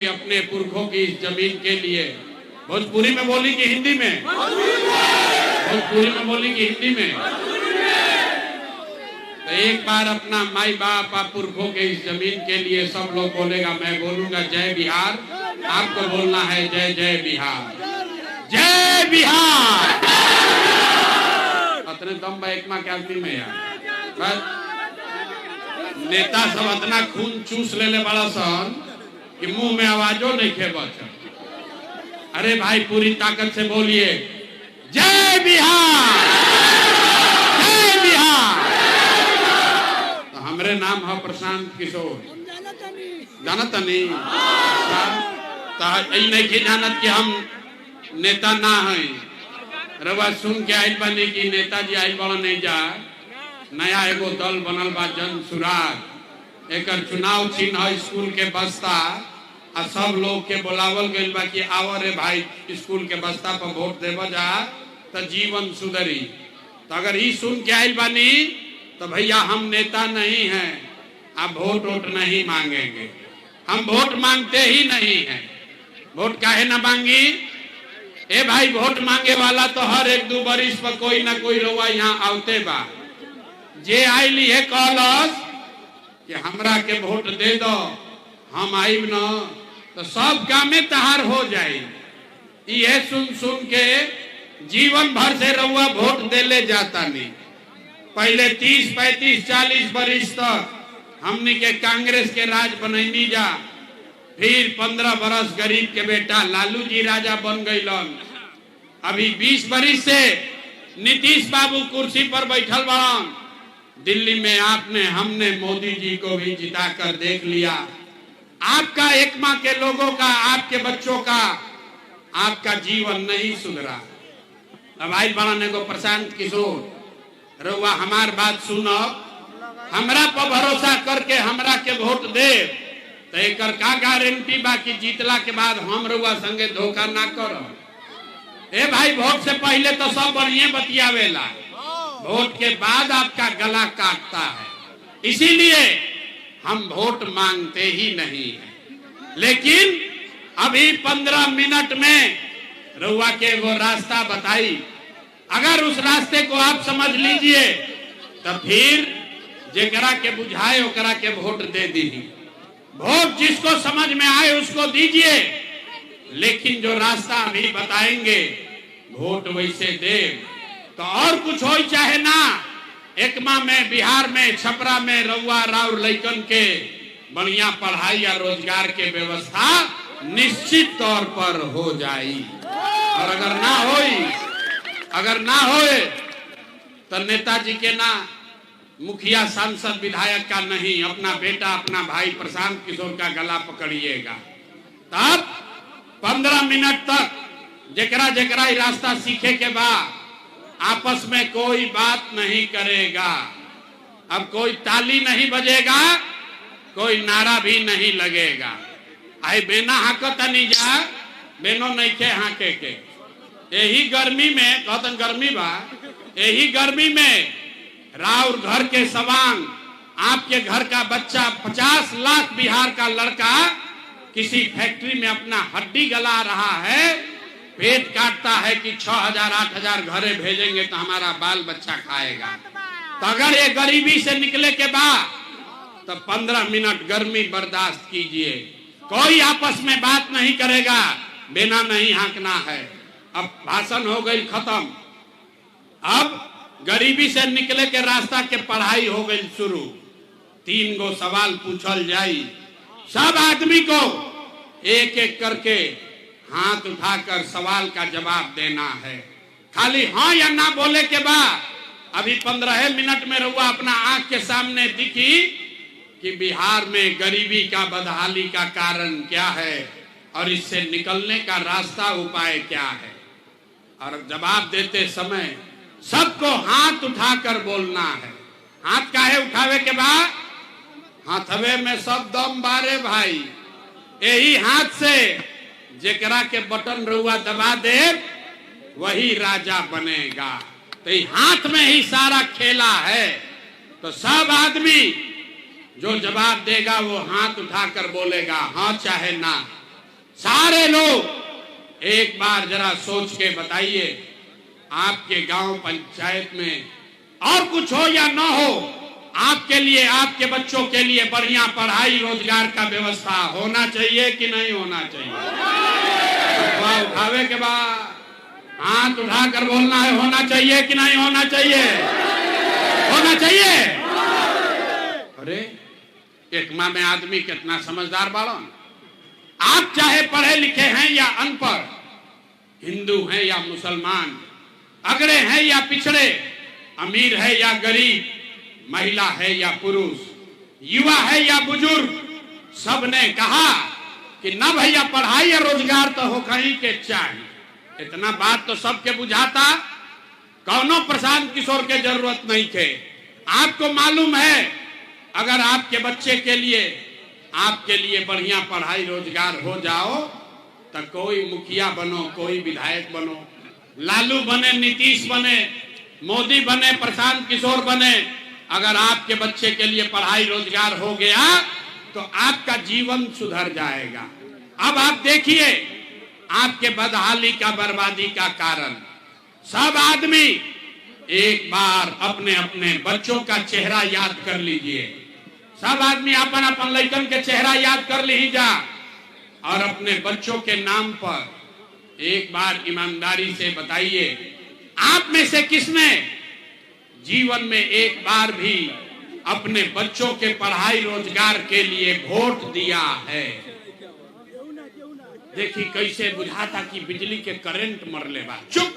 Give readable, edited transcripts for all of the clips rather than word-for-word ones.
अपने पुरखों की इस जमीन के लिए भोजपुरी में बोली कि हिंदी में? भोजपुरी में बोली कि हिंदी में? तो एक बार अपना माई बाप और पुरखों के इस जमीन के लिए सब लोग बोलेगा, मैं बोलूंगा जय बिहार, आपको बोलना है जय जय बिहार, जय बिहार। अतने दम एक आदमी में यार नेता सब इतना खून चूस ले बड़ा सन कि मुंह में आवाजों नहीं खे बचा। अरे भाई पूरी ताकत से बोलिए जय बिहार, जय बिहार। तो हमरे नाम है प्रशांत किशोर, जानत नहीं नहीं की जानत कि हम नेता ना है। रवा सुन के आइल बानी कि नेताजी आइल बड़ा नहीं जा, नया एगो दल बनल बा जन सुराग, एक चुनाव चिन्ह है स्कूल के बस्ता आ सब लोग के बुलावल गई बा कि आओ रे भाई स्कूल के बस्ता पर वोट देव जा तो जीवन सुधरी। तो अगर ये सुन के आइल बानी तो भैया हम नेता नहीं हैं, आप वोट वोट नहीं मांगेंगे, हम वोट मांगते ही नहीं हैं। वोट काहे ना मांगी? ए भाई वोट मांगे वाला तो हर एक दो बरिस पर कोई ना कोई रउआ यहाँ आवते बा। जे आइली है कहलस कि हमरा के वोट दे दो, हम आइब न तो सब कामे तहार हो जाए। ये सुन सुन के जीवन भर से रउआ वोट देले जाता नहीं। पहले 30, 35, 40 बरिस तक हमनी के कांग्रेस के राज बनैनी जा, फिर 15 बरस गरीब के बेटा लालू जी राजा बन गईलन। अभी 20 बरिस से नीतीश बाबू कुर्सी पर बैठल बड़न। दिल्ली में आपने हमने मोदी जी को भी जिता कर देख लिया। आपका एक माह के लोगों का, आपके बच्चों का, आपका जीवन नहीं सुधरा। अब आई बनाने को प्रशांत किशोर रउआ हमार बात सुनो, हमरा पर भरोसा करके हमरा के वोट दे तो एक का गारंटी बा कि जीतला के बाद हम रउआ संगे धोखा ना करो। ए भाई वोट से पहले तो सब बढ़िया बतियावेला, वोट के बाद आपका गला काटता है। इसीलिए हम वोट मांगते ही नहीं है। लेकिन अभी 15 मिनट में रउआ के वो रास्ता बताई, अगर उस रास्ते को आप समझ लीजिए तो फिर जेकरा के बुझाए ओकरा के वोट दे दीजिए। वोट जिसको समझ में आए उसको दीजिए, लेकिन जो रास्ता अभी बताएंगे वोट वैसे दे। तो और कुछ हो चाहे ना, एक माह में बिहार में छपरा में रउआ राउर लइकन के बढ़िया पढ़ाई या रोजगार के व्यवस्था निश्चित तौर पर हो जाई। और अगर ना होए तो नेताजी के ना, मुखिया सांसद विधायक का नहीं, अपना बेटा अपना भाई प्रशांत किशोर का गला पकड़िएगा। तब 15 मिनट तक जेकरा जेकरा रास्ता सीखे के बाद आपस में कोई बात नहीं करेगा। अब कोई ताली नहीं बजेगा, कोई नारा भी नहीं लगेगा। आई बेना हाकत नहीं जा, बेनो नहीं के हाके के। यही गर्मी में कहतन गर्मी बा, यही गर्मी में राउर घर के सवांग, आपके घर का बच्चा 50 लाख बिहार का लड़का किसी फैक्ट्री में अपना हड्डी गला रहा है, पेट काटता है कि 6000, 8000 घरे भेजेंगे तो हमारा बाल बच्चा खाएगा। तो अगर ये गरीबी से निकले के बाद तो 15 मिनट गर्मी बर्दाश्त कीजिए। कोई आपस में बात नहीं करेगा, बिना नहीं हाँकना है। अब भाषण हो गई खत्म, अब गरीबी से निकले के रास्ता के पढ़ाई हो गई शुरू। 3 गो सवाल पूछल जाई, सब आदमी को एक एक करके हाथ उठाकर सवाल का जवाब देना है। खाली हाँ या ना बोले के बाद अभी 15 मिनट में रउआ अपना आंख के सामने दिखी कि बिहार में गरीबी का, बदहाली का कारण क्या है और इससे निकलने का रास्ता, उपाय क्या है। और जवाब देते समय सबको हाथ उठाकर बोलना है। हाथ काहे उठावे के बाद? हाथवे में सब दम बारे भाई। यही हाथ से जेकरा के बटन रउआ दबा दे वही राजा बनेगा। तो हाथ में ही सारा खेला है। तो सब आदमी जो जवाब देगा वो हाथ उठाकर बोलेगा हाँ चाहे ना। सारे लोग एक बार जरा सोच के बताइए, आपके गांव पंचायत में और कुछ हो या ना हो, आपके लिए, आपके बच्चों के लिए बढ़िया पढ़ाई रोजगार का व्यवस्था होना चाहिए कि नहीं होना चाहिए? उठावे के बाद हाथ उठाकर बोलना है, होना चाहिए कि नहीं होना चाहिए? होना चाहिए। अरे एकमा में आदमी कितना समझदार बाड़न। आप चाहे पढ़े लिखे हैं या अनपढ़, हिंदू हैं या मुसलमान, अगड़े हैं या पिछड़े, अमीर है या गरीब, महिला है या पुरुष, युवा है या बुजुर्ग, सबने कहा कि ना भैया पढ़ाई या रोजगार तो हो कहीं के चाहिए। इतना बात तो सबके बुझाता, कौनो प्रशांत किशोर के जरूरत नहीं थे। आपको मालूम है, अगर आपके बच्चे के लिए, आपके लिए बढ़िया पढ़ाई रोजगार हो जाओ तो कोई मुखिया बनो, कोई विधायक बनो, लालू बने, नीतीश बने, मोदी बने, प्रशांत किशोर बने, अगर आपके बच्चे के लिए पढ़ाई रोजगार हो गया तो आपका जीवन सुधर जाएगा। अब आप देखिए, आपके बदहाली का, बर्बादी का कारण सब आदमी एक बार अपने अपने बच्चों का चेहरा याद कर लीजिए। सब आदमी अपन अपन लड़कन के चेहरा याद कर लीजा और अपने बच्चों के नाम पर एक बार ईमानदारी से बताइए, आप में से किसने जीवन में एक बार भी अपने बच्चों के पढ़ाई रोजगार के लिए वोट दिया है? देखिए कैसे बुझाता कि बिजली के करंट मर ले बा। चुप,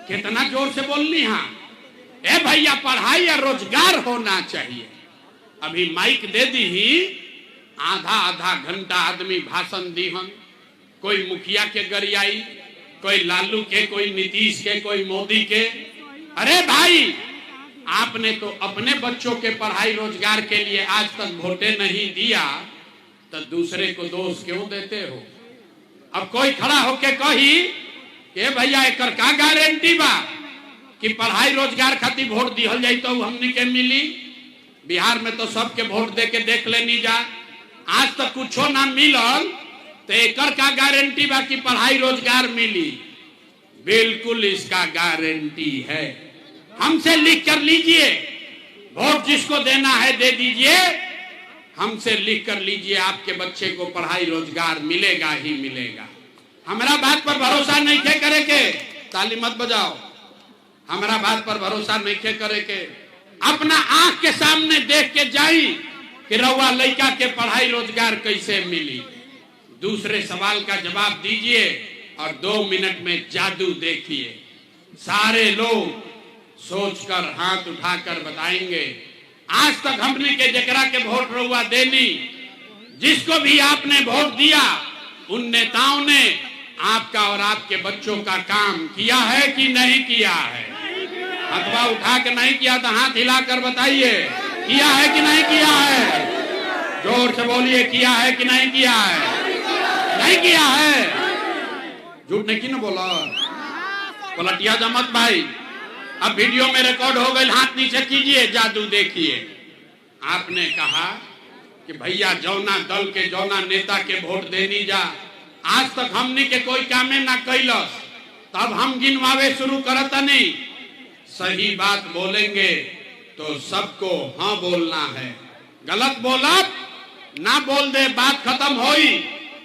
कितना जोर से बोलनी। हाँ ए भैया, पढ़ाई या रोजगार होना चाहिए। अभी माइक दे दी ही, आधा आधा घंटा आदमी भाषण दी हन, कोई मुखिया के गरियाई, कोई लालू के, कोई नीतीश के, कोई मोदी के। अरे भाई, आपने तो अपने बच्चों के पढ़ाई रोजगार के लिए आज तक वोटे नहीं दिया, तो दूसरे को दोष क्यों देते हो? अब कोई खड़ा होके कही कि भैया एकर का गारंटी बा कि पढ़ाई रोजगार खातिर वोट दिहल जाई तो हमनी के मिली? बिहार में तो सबके वोट दे के देख लेनी जा, आज तक कुछो ना मिलल, तो एकर का गारंटी बा कि पढ़ाई रोजगार मिली? बिल्कुल इसका गारंटी है। हमसे लिख कर लीजिए, वोट जिसको देना है दे दीजिए, हमसे लिख कर लीजिए, आपके बच्चे को पढ़ाई रोजगार मिलेगा ही मिलेगा। हमारा बात पर भरोसा नहीं थे करे के, ताली मत बजाओ। हमारा बात पर भरोसा नहीं थे करे के, अपना आंख के सामने देख के जाई कि रउआ लड़का के पढ़ाई रोजगार कैसे मिली। दूसरे सवाल का जवाब दीजिए और 2 मिनट में जादू देखिए। सारे लोग सोचकर हाथ उठाकर बताएंगे, आज तक हमने के जकरा के वोट रउआ देनी, जिसको भी आपने वोट दिया, उन नेताओं ने आपका और आपके बच्चों का काम किया है कि नहीं किया है? अथवा उठा के नहीं किया तो हाथ हिलाकर बताइए, किया है कि नहीं किया है? जोर से बोलिए, किया है कि नहीं किया है? नहीं किया है। झूठ नहीं की ना बोला, पलटिया जमत भाई। अब वीडियो में रिकॉर्ड हो गई, हाथ नीचे कीजिए, जादू देखिए। आपने कहा कि भैया जौना दल के, जौना नेता के वोट देनी जा, आज तक हमने के कोई कामे ना कैलस, तब हम गिनवावे शुरू करता नहीं। सही बात बोलेंगे तो सबको हाँ बोलना है, गलत बोलब ना बोल दे, बात खत्म होई।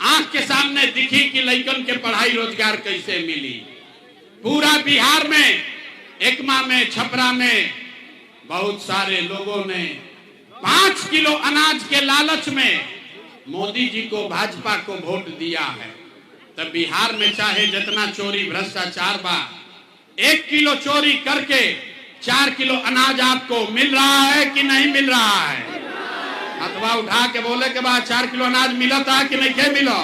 आंख के सामने दिखी कि लड़कन के पढ़ाई रोजगार कैसे मिली। पूरा बिहार में, एकमा में, छपरा में बहुत सारे लोगों ने 5 किलो अनाज के लालच में मोदी जी को, भाजपा को वोट दिया है। तब बिहार में चाहे जितना चोरी भ्रष्टाचार बा, 1 किलो चोरी करके 4 किलो अनाज आपको मिल रहा है कि नहीं मिल रहा है? अथवा उठा के बोले के बाद 4 किलो अनाज मिलता है कि नहीं मिला?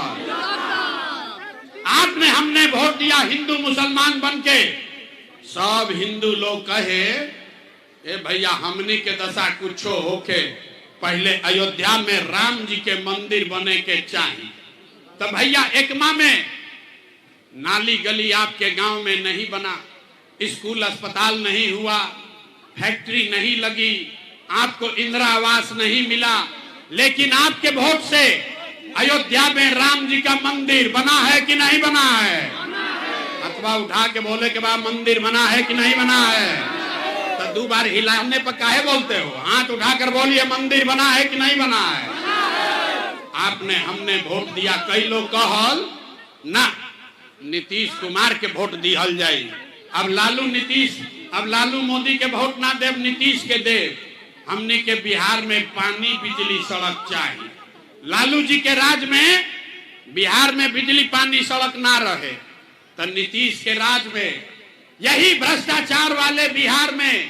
आपने, हमने वोट दिया हिंदू मुसलमान बन के, सब हिंदू लोग कहे ए भैया हमनी के दशा कुछो होके पहले अयोध्या में राम जी के मंदिर बने के चाहिए। तो भैया एकमा में नाली गली आपके गांव में नहीं बना, स्कूल अस्पताल नहीं हुआ, फैक्ट्री नहीं लगी, आपको इंदिरा आवास नहीं मिला, लेकिन आपके वोट से अयोध्या में राम जी का मंदिर बना है कि नहीं बना है? अथवा उठा के बोले के बाद मंदिर बना है कि नहीं बना है? तो 2 बार हिलाने पर काहे बोलते हो? हाथ उठाकर बोलिए मंदिर बना है कि नहीं बना है? आपने हमने वोट दिया। कई लोग कहल ना नीतीश कुमार के वोट दिहल जाए, अब लालू मोदी के वोट ना देव, नीतीश के देव। हमने के बिहार में पानी बिजली सड़क चाहिए। लालू जी के राज में बिहार में बिजली पानी सड़क ना रहे, तो नीतीश के राज में यही भ्रष्टाचार वाले बिहार में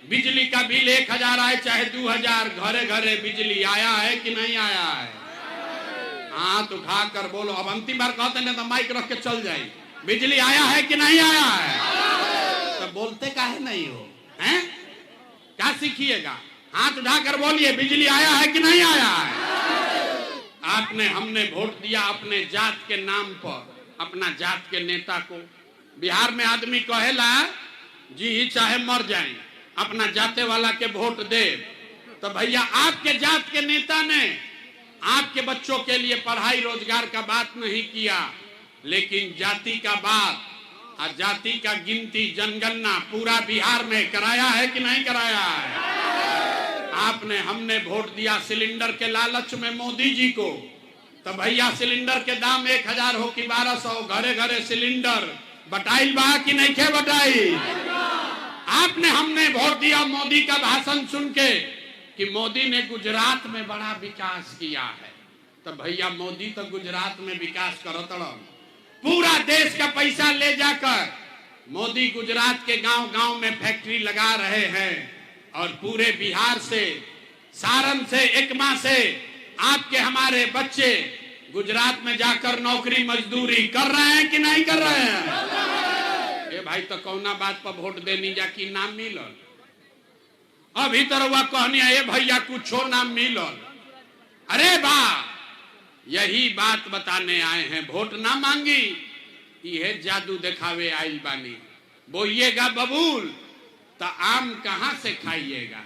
बिजली का बिल 1000 आए चाहे 2000, घरे घरे बिजली आया है कि नहीं आया है? हाथ उठाकर बोलो। अब अंतिम बार कहते हैं तो माइक रख के चल जाए, बिजली आया है कि नहीं आया है? तो बोलते काहे नहीं हो? हैं? क्या सीखिएगा? हाथ उठाकर बोलिए बिजली आया है कि नहीं आया है? आपने हमने वोट दिया अपने जात के नाम पर, अपना जात के नेता को। बिहार में आदमी कहेला जी चाहे मर जाए अपना जाते वाला के वोट दे। तो भैया आपके जात के नेता ने आपके बच्चों के लिए पढ़ाई रोजगार का बात नहीं किया, लेकिन जाति का बात और जाति का गिनती जनगणना पूरा बिहार में कराया है कि नहीं कराया है? आपने हमने वोट दिया सिलेंडर के लालच में मोदी जी को। तो भैया सिलेंडर के दाम 1000 हो कि 1200, घरे घरे सिलेंडर बटाई बा कि नहीं खे बटाई? आपने हमने वोट दिया मोदी का भाषण सुन के कि मोदी ने गुजरात में बड़ा विकास किया है। तो भैया मोदी तो गुजरात में विकास करत रह, पूरा देश का पैसा ले जाकर मोदी गुजरात के गांव गांव में फैक्ट्री लगा रहे हैं और पूरे बिहार से, सारण से, एकमा से आपके हमारे बच्चे गुजरात में जाकर नौकरी मजदूरी कर रहे हैं कि नहीं कर रहे हैं? ए भाई तो कौना बात पर वोट देनी जा कि नाम मिलल? अभी तरह कहनी है भैया कुछो नाम मिलल। अरे बा यही बात बताने आए हैं, वोट ना मांगी, ये जादू दिखावे आइल बानी। बोइएगा बबूल तो आम कहां से खाइएगा?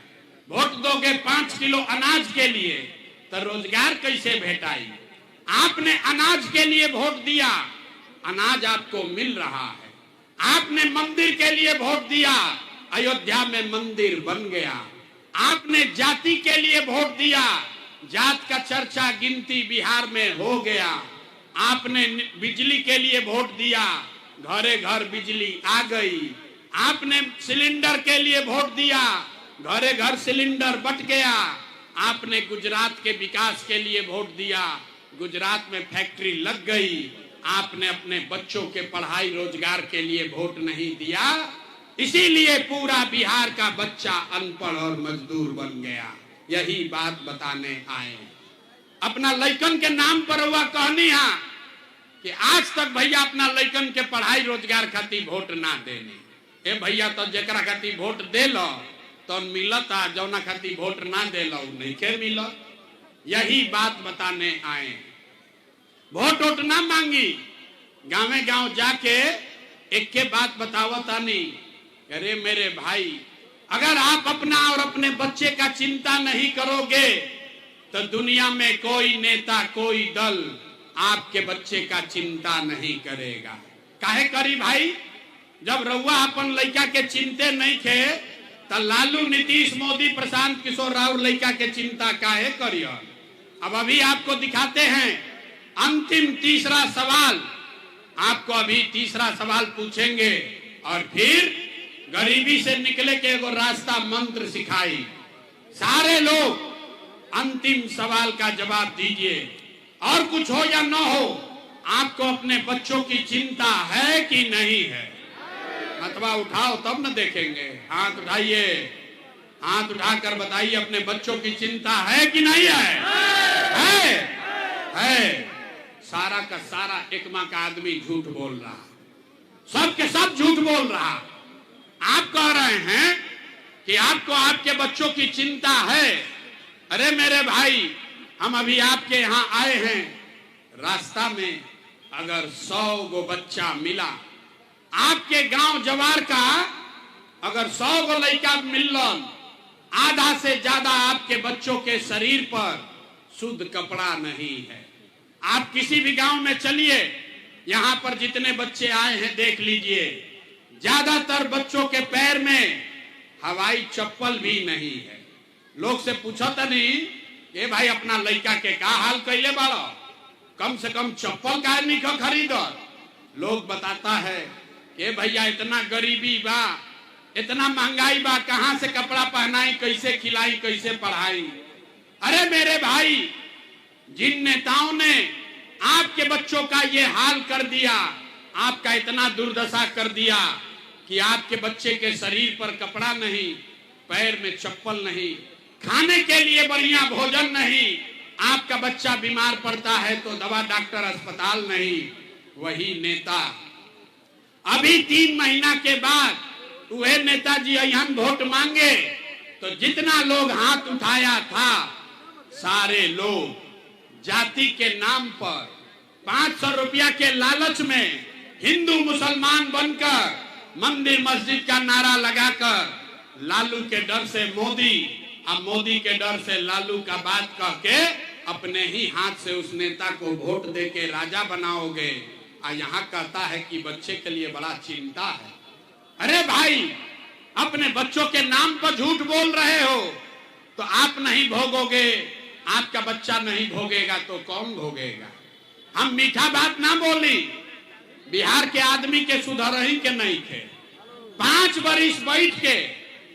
वोट दोगे 5 किलो अनाज के लिए तो रोजगार कैसे भेटाई? आपने अनाज के लिए वोट दिया, अनाज आपको मिल रहा है। आपने मंदिर के लिए वोट दिया, अयोध्या में मंदिर बन गया। आपने जाति के लिए वोट दिया, जात का चर्चा गिनती बिहार में हो गया। आपने बिजली के लिए वोट दिया, घरे घर बिजली आ गई। आपने सिलेंडर के लिए वोट दिया, घरे घर सिलेंडर बट गया। आपने गुजरात के विकास के लिए वोट दिया, गुजरात में फैक्ट्री लग गई। आपने अपने बच्चों के पढ़ाई रोजगार के लिए वोट नहीं दिया, इसीलिए पूरा बिहार का बच्चा अनपढ़ और मजदूर बन गया। यही बात बताने आए। अपना लइकन के नाम पर हुआ कहनी है कि आज तक भैया अपना लइकन के पढ़ाई रोजगार खातिर वोट ना देने। ए भैया तो जरा खातिर वोट दे लो तो मिलता, जौना खातिर वोट ना दे लो नहीं के मिलत। यही बात बताने आए। वोट वोट ना मांगी, गाँव गाँव जाके एक के बात बतावता नहीं। अरे मेरे भाई, अगर आप अपना और अपने बच्चे का चिंता नहीं करोगे तो दुनिया में कोई नेता, कोई दल आपके बच्चे का चिंता नहीं करेगा। काहे करी भाई? जब रउआ अपन लड़का के चिंते नहीं थे तो लालू, नीतीश, मोदी, प्रशांत किशोर राव लड़का के चिंता काहे करिए? अब अभी आपको दिखाते हैं अंतिम तीसरा सवाल। आपको अभी तीसरा सवाल पूछेंगे और फिर गरीबी से निकले के एगो रास्ता मंत्र सिखाई। सारे लोग अंतिम सवाल का जवाब दीजिए, और कुछ हो या न हो आपको अपने बच्चों की चिंता है कि नहीं है? अथवा उठाओ तब न देखेंगे। हाथ उठाइए, हाथ उठाकर बताइए अपने बच्चों की चिंता है कि नहीं है? है। सारा का सारा एकमा का आदमी झूठ बोल रहा, सब के सब झूठ बोल रहा। आप कह रहे हैं कि आपको आपके बच्चों की चिंता है। अरे मेरे भाई, हम अभी आपके यहाँ आए हैं, रास्ता में अगर 100 गो बच्चा मिला, आपके गांव जवार का अगर 100 गो लड़का मिलन, आधा से ज्यादा आपके बच्चों के शरीर पर शुद्ध कपड़ा नहीं है। आप किसी भी गांव में चलिए, यहां पर जितने बच्चे आए हैं देख लीजिए, ज्यादातर बच्चों के पैर में हवाई चप्पल भी नहीं है। लोग से पूछो तो नहीं, ये भाई अपना लड़का के का हाल कैले बाड़ो, कम से कम चप्पल का नहीं खरीदो। लोग बताता है कि भैया इतना गरीबी बा, इतना महंगाई बा, कहां से कपड़ा पहनाई, कैसे खिलाई, कैसे पढ़ाई। अरे मेरे भाई, जिन नेताओं ने आपके बच्चों का ये हाल कर दिया, आपका इतना दुर्दशा कर दिया कि आपके बच्चे के शरीर पर कपड़ा नहीं, पैर में चप्पल नहीं, खाने के लिए बढ़िया भोजन नहीं, आपका बच्चा बीमार पड़ता है तो दवा डॉक्टर अस्पताल नहीं, वही नेता अभी 3 महीना के बाद वह नेताजी यहाँ वोट मांगे तो जितना लोग हाथ उठाया था, सारे लोग जाति के नाम पर 500 रुपया के लालच में हिंदू मुसलमान बनकर मंदिर मस्जिद का नारा लगाकर लालू के डर से मोदी, अब मोदी के डर से लालू का बात कह के अपने ही हाथ से उस नेता को वोट दे के राजा बनाओगे। और यहाँ कहता है कि बच्चे के लिए बड़ा चिंता है। अरे भाई, अपने बच्चों के नाम पर झूठ बोल रहे हो तो आप नहीं भोगोगे, आपका बच्चा नहीं भोगेगा तो कौन भोगेगा। हम मीठा बात ना बोली, बिहार के आदमी के सुधर ही के नहीं थे। 5 बरिस बैठ के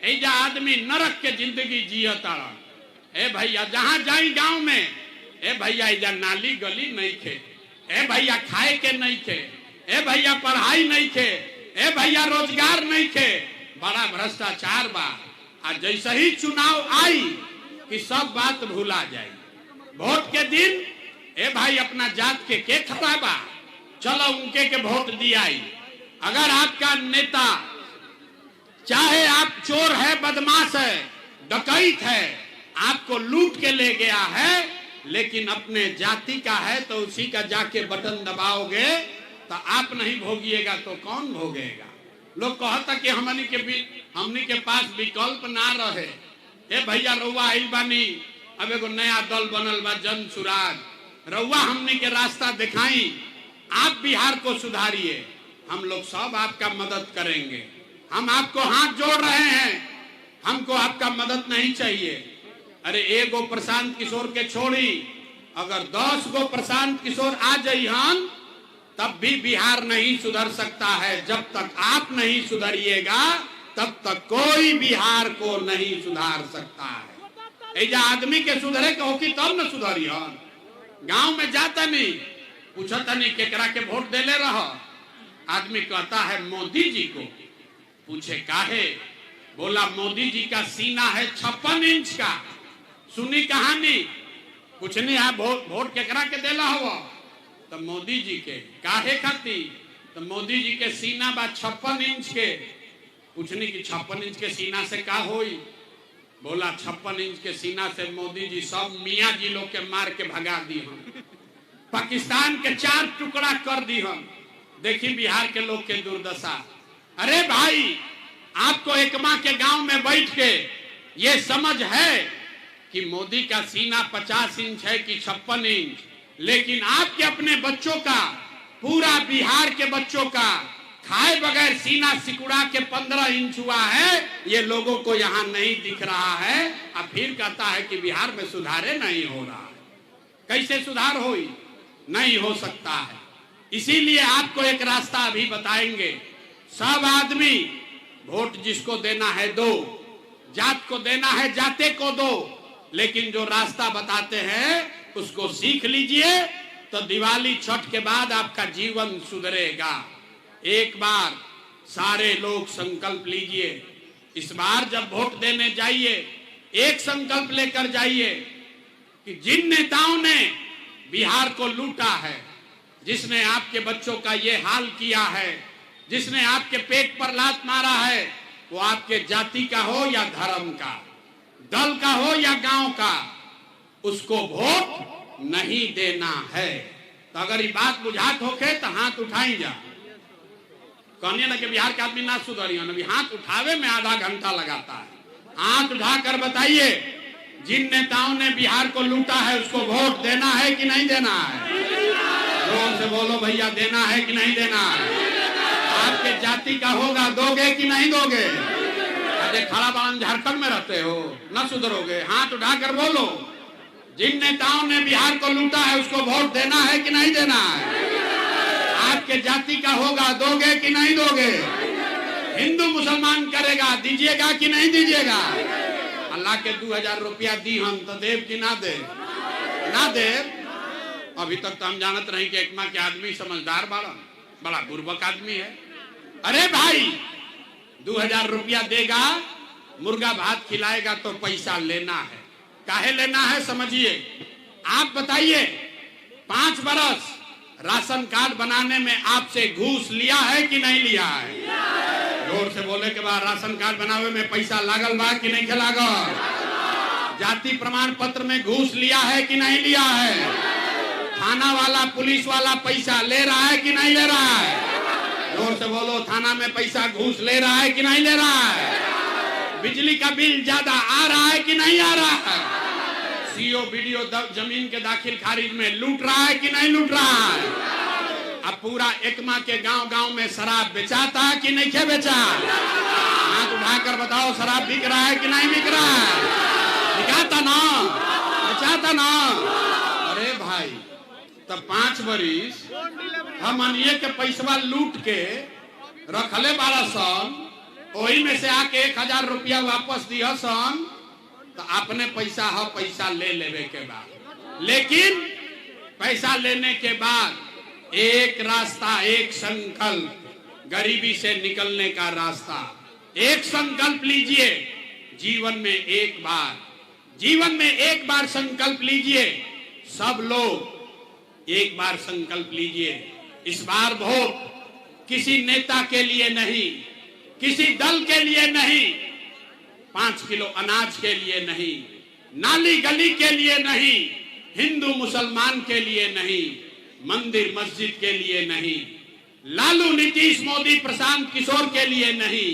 ऐजा आदमी नरक के जिंदगी जियता। ए भैया, जहां जाई गांव में, ए भैया ऐजा नाली गली नहीं थे, ए भैया खाए के नहीं थे, ए भैया पढ़ाई नहीं थे, ए भैया रोजगार नहीं थे, बड़ा भ्रष्टाचार बा। आज जैसे ही चुनाव आई कि सब बात भूला जाए। वोट के दिन ए भाई अपना जात के खराबा, चलो उनके के वोट दिया। अगर आपका नेता, चाहे आप चोर है, बदमाश है, डकैत है, आपको लूट के ले गया है, लेकिन अपने जाति का है तो उसी का जाके बटन दबाओगे तो आप नहीं भोगिएगा तो कौन भोगेगा। लोग कहता कि हमनी के पास विकल्प ना रहे। ए भैया, रउआ आइल बानी, अब एगो नया दल बनल बा जन सुराज, रउआ हमनी के रास्ता दिखाई, आप बिहार को सुधारिए, हम लोग सब आपका मदद करेंगे। हम आपको हाथ जोड़ रहे हैं, हमको आपका मदद नहीं चाहिए। अरे एगो प्रशांत किशोर के छोड़ी, अगर 10 गो प्रशांत किशोर आ जाइहन तब भी बिहार नहीं सुधर सकता है। जब तक आप नहीं सुधरिएगा तब तक कोई बिहार को नहीं सुधार सकता है। ऐजा आदमी के सुधरे के होकी तब न सुधरिहन। गांव में जाता नहीं, पूछता नहीं केकरा के वोट देले रह, आदमी कहता है मोदी जी को। पूछे काहे, बोला मोदी जी का सीना है 56 इंच का। सुनी कहानी, पूछनी है वोट केकरा के देला हुआ, तो मोदी जी के। काहे खाती, तो मोदी जी के सीना बा 56 इंच के। पूछनी कि 56 इंच के सीना से का होई, बोला 56 इंच के सीना से मोदी जी सब मियाँ जी लोग के मार के भगा दी हम, पाकिस्तान के 4 टुकड़ा कर दी हम। देखी बिहार के लोग के दुर्दशा। अरे भाई, आपको एकमा के गांव में बैठ के ये समझ है कि मोदी का सीना 50 इंच है कि 56 इंच, लेकिन आपके अपने बच्चों का, पूरा बिहार के बच्चों का खाए बगैर सीना सिकुड़ा के 15 इंच हुआ है। ये लोगों को यहाँ नहीं दिख रहा है। अब फिर कहता है कि बिहार में सुधारे नहीं हो रहा है। कैसे सुधार होई, नहीं हो सकता है। इसीलिए आपको एक रास्ता अभी बताएंगे। सब आदमी वोट जिसको देना है दो, जात को देना है जाते को दो, लेकिन जो रास्ता बताते हैं उसको सीख लीजिए तो दिवाली छठ के बाद आपका जीवन सुधरेगा। एक बार सारे लोग संकल्प लीजिए, इस बार जब वोट देने जाइए एक संकल्प लेकर जाइए कि जिन नेताओं ने बिहार को लूटा है, जिसने आपके बच्चों का ये हाल किया है, जिसने आपके पेट पर लात मारा है, वो आपके जाति का हो या धर्म का, दल का हो या गांव का, उसको वोट नहीं देना है। तो अगर ये बात बुझात होके तो हाथ उठाई जा। कहने ना कि बिहार के आदमी ना सुधरिए, अभी हाथ उठावे में आधा घंटा लगाता है। हाथ उठाकर बताइए, जिन नेताओं ने बिहार को लूटा है उसको वोट देना है कि नहीं देना है। जोर से बोलो भैया, देना है कि नहीं देना है? आपके जाति का होगा, दोगे कि नहीं दोगे? अरे खड़ा बांध झारखंड में रहते हो, न सुधरोगे? हाथ उठाकर बोलो, जिन नेताओं ने बिहार को लूटा है उसको वोट देना है कि नहीं देना है? आपके जाति का होगा, दोगे कि नहीं दोगे? हिंदू मुसलमान करेगा, दीजिएगा कि नहीं दीजिएगा? अल्लाह के 2000 रुपया दी हम तो देव की ना दे? ना दे। अभी तक तो हम जानत रही कि एकमा के आदमी समझदार बड़ा बुर्बक आदमी है। अरे भाई 2000 रुपया देगा, मुर्गा भात खिलाएगा तो पैसा लेना है। काहे लेना है समझिए। आप बताइए, 5 बरस राशन कार्ड बनाने में आपसे घूस लिया है कि नहीं लिया है? जोर से बोले के बाद, राशन कार्ड बनावे में पैसा लागल बा कि नहीं लागल? जाति प्रमाण पत्र में घूस लिया है कि नहीं लिया है? थाना वाला पुलिस वाला पैसा ले रहा है कि नहीं ले रहा है? जोर से बोलो, थाना में पैसा घूस ले रहा है कि नहीं ले रहा है? बिजली का बिल ज्यादा आ रहा है कि नहीं आ रहा है? सीओ बीडीओ जमीन के दाखिल खारिज में लूट रहा है कि नहीं लूट रहा है? अब पूरा एकमा के गांव-गांव में शराब बेचाता है कि नहीं क्या बेचा? हाथ उठाकर बताओ, शराब बिक रहा है कि नहीं बिक रहा है? बिकाता ना, बेचाता ना। अरे भाई, तब 5 बरिस हम अनिए के पैसवा लूट के रखले 1200, वही में से आके 1000 रुपया वापस दिया सन, तो अपने पैसा है, पैसा ले लेवे के बाद। लेकिन पैसा लेने के बाद एक रास्ता, एक संकल्प, गरीबी से निकलने का रास्ता। एक संकल्प लीजिए, जीवन में एक बार संकल्प लीजिए। सब लोग एक बार संकल्प लीजिए, इस बार वोट किसी नेता के लिए नहीं, किसी दल के लिए नहीं, 5 किलो अनाज के लिए नहीं, नाली गली के लिए नहीं, हिंदू मुसलमान के लिए नहीं, मंदिर मस्जिद के लिए नहीं, लालू नीतीश मोदी प्रशांत किशोर के लिए नहीं।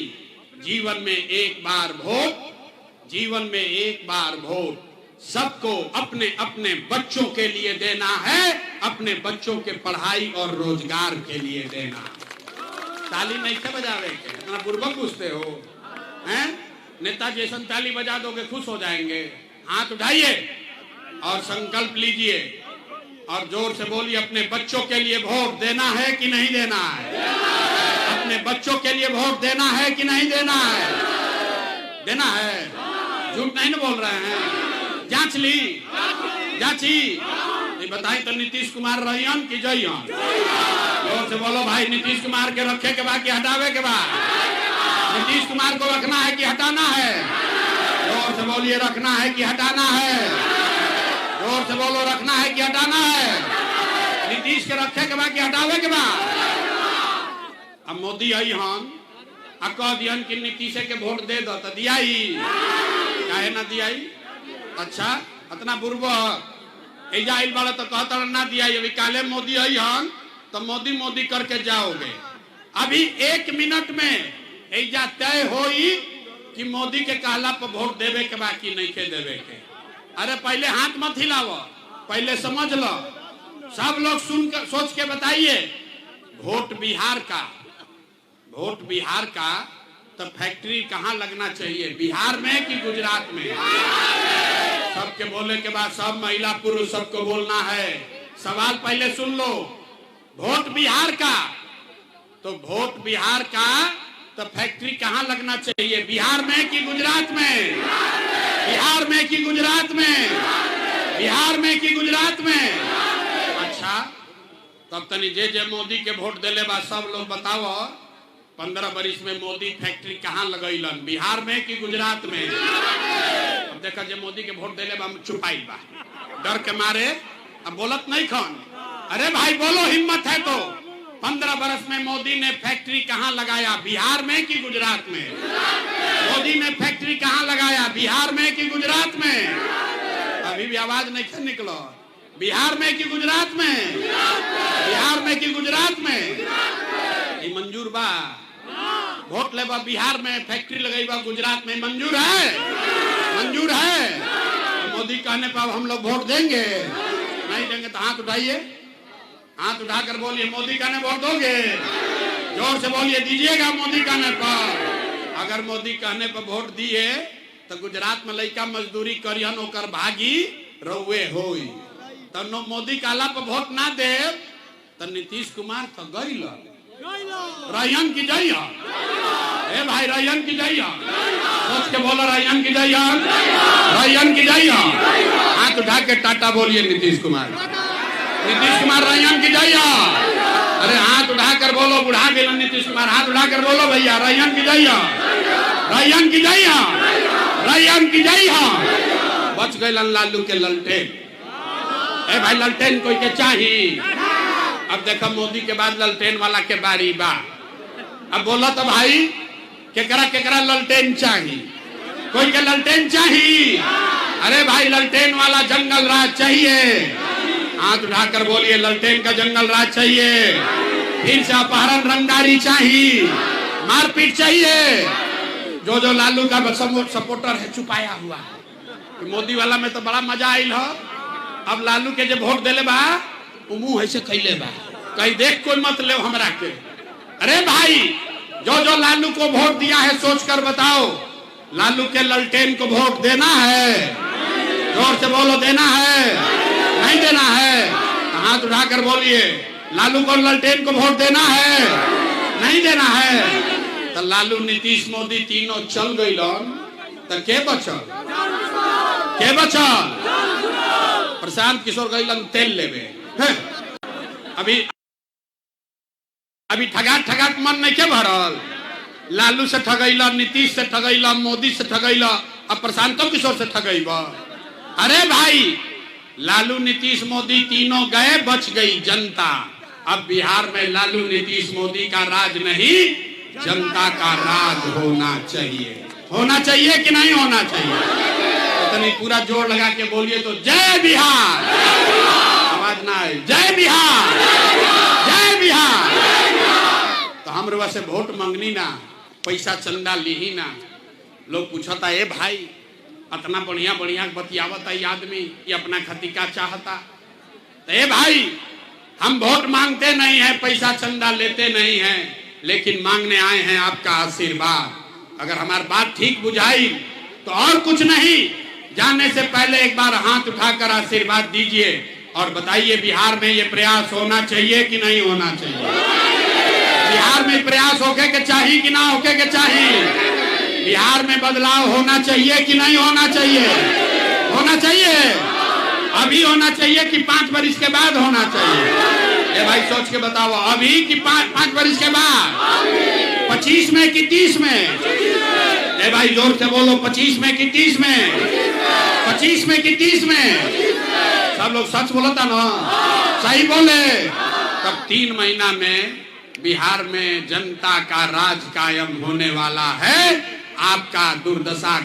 जीवन में एक बार वोट सबको अपने अपने बच्चों के लिए देना है, अपने बच्चों के पढ़ाई और रोजगार के लिए देना। ताली नहीं थे बजावे के, इतना बुर्बक घुसते हो हैं? नेता जैसन ताली बजा दोगे खुश हो जाएंगे। हाथ उठाइए और संकल्प लीजिए और जोर से बोलिए, अपने बच्चों के लिए वोट देना है कि नहीं देना है? अपने बच्चों के लिए वोट देना है कि नहीं देना है? देना है, झूठ नहीं ना बोल रहे हैं? जांच ली, जांची बताई तो नीतीश कुमार रहियन कि जइयन? जोर से बोलो भाई, नीतीश कुमार के रखे के बाद कि हटावे के बाद? नीतीश कुमार को रखना है कि हटाना है? जोर से बोलिए, रखना है कि हटाना है? जोर से बोलो, रखना है कि हटाना है? नीतीश के रखे के बाद कि हटावे के बाद? अब मोदी आई हन आ कह दियन कि नीतीश के वोट दे दो, तो दियाई? काहे ना दियाई? अच्छा, इतना बुर्बक एजा आइल बाड़ा तो कहता ना दियाई। अभी काले मोदी आई हन तो मोदी मोदी करके जाओगे। अभी 1 मिनट में एजा तय होई कि मोदी के कहला पर वोट देवे के बाकी नहीं के देवे के। अरे पहले हाथ मत हिलाओ, पहले समझ लो। सब लोग सुनकर सोच के बताइए, वोट बिहार का तो फैक्ट्री कहाँ लगना चाहिए, बिहार में कि गुजरात में? सबके बोले के बाद सब महिला पुरुष सबको बोलना है। सवाल पहले सुन लो, वोट बिहार का तो फैक्ट्री कहाँ लगना चाहिए, बिहार में कि गुजरात में? बिहार में कि गुजरात में? बिहार में कि गुजरात में? अच्छा, तब तनी जे मोदी के वोट देले बा सब लोग बताओ, 15 बरिस में मोदी फैक्ट्री कहाँ लगैलन, बिहार में कि गुजरात में? अब देखा जे मोदी के वोट देले बा चुपाइल बा, डर के मारे अब बोलत नहीं खन। अरे भाई बोलो, हिम्मत है तो। 15 बरस में मोदी ने फैक्ट्री कहाँ लगाया, बिहार में कि गुजरात में? मोदी ने फैक्ट्री कहाँ लगाया, बिहार में कि गुजरात में? अभी भी आवाज नहीं निकलो। बिहार में कि गुजरात में? बिहार में कि गुजरात में? ये मंजूर बा? वोट लेबा बिहार में फैक्ट्री लगेबा गुजरात में, मंजूर है? मंजूर है? तो मोदी कहने पर हम लोग वोट देंगे? नहीं देंगे तो हाथ उठाइए। हाथ उठाकर बोलिए मोदी का ने वोट दोगे? जोर से बोलिए दीजिएगा मोदी कहने पर। अगर मोदी कहने पर वोट दिए तो गुजरात में लड़का मजदूरी करियन ओकर भागी रउए होई। तो मोदी काला पर वोट ना दे तो नीतीश कुमार तो गइल रयन की जइया। ए भाई रयन की जइया, सोच के बोलो रयन की जइया, रयन की जइया। हाथ उठा के टाटा बोलिए नीतीश कुमार, नीतीश कुमार रयन की जइया। अरे हाथ उठाकर बोलो, बुढ़ा गेल नीतीश कुमार, हाथ उठाकर बोलो भैया रयन की जइया, रयन की जइया, रयन की जइया। बच गए लालू के ललटेन। ए भाई ललटेन कोई के चाहिए? अब देखो मोदी के बाद ललटेन वाला के बारी बा। अब बोलो तो भाई केकरा केकरा ललटेन चाहिए? कोई के ललटेन चाहिए? अरे भाई ललटेन वाला जंगल राज चाहिए। हाथ उठाकर बोलिए ललटेन का जंगल राज चाहिए। फिर से अपहरण रंगदारी चाहिए, मारपीट चाहिए। जो लालू का सपोर्टर है छुपाया हुआ है। मोदी वाला में तो बड़ा मजा आयल हो। अब लालू के जो वोट देले बा मुंह ऐसे कैले बा, कहीं देख कोई मत ले हमरा के। अरे भाई जो लालू को वोट दिया है सोच कर बताओ, लालू के ललटेन को वोट देना है? जोर से बोलो देना है, नहीं देना है? हाथ उठाकर बोलिए लालू को ललटेन को वोट देना है, नहीं देना है? तो लालू नीतीश मोदी तीनों चल गई तो के बचल? के बचल? प्रशांत किशोर गईलन तेल लेवे। अभी ठगाट मन नहीं के भरल? लालू से ठगैला, नीतीश से ठगैला, मोदी से ठगैला, अब प्रशांतो किशोर से ठगैबा? अरे भाई लालू नीतीश मोदी तीनों गए, बच गई जनता। अब बिहार में लालू नीतीश मोदी का राज नहीं, जनता का राज होना चाहिए। होना चाहिए कि नहीं होना चाहिए? इतनी पूरा जोर लगा के बोलिए तो जय बिहार। आवाज ना आए, जय बिहार, जय बिहार। तो हम रवा से वोट मांगनी ना, पैसा चंदा ली ना। लोग पूछता ए भाई इतना बढ़िया बढ़िया बतियावता ये आदमी, ये अपना खातिर क्या चाहता? तो ए भाई हम वोट मांगते नहीं है, पैसा चंदा लेते नहीं है, लेकिन मांगने आए हैं आपका आशीर्वाद। अगर हमारी बात ठीक बुझाई तो और कुछ नहीं, जाने से पहले एक बार हाथ उठाकर आशीर्वाद दीजिए और बताइए बिहार में ये प्रयास होना चाहिए कि नहीं होना चाहिए? बिहार में प्रयास होके के चाहिए कि ना होके के चाहिए? बिहार में बदलाव होना चाहिए कि नहीं होना चाहिए? होना चाहिए। अभी होना चाहिए कि 5 वर्ष के बाद होना चाहिए? ये भाई सोच के बताओ, अभी कि 5 वर्ष के बाद? 25 में कि 30 में? ए भाई जोर से बोलो 25 में कि 30 में? 25 में कि 30 में? सब लोग सच बोलता ना, सही बोले। तब 3 महीना में बिहार में जनता का राज कायम होने वाला है। आपका दुर्दशा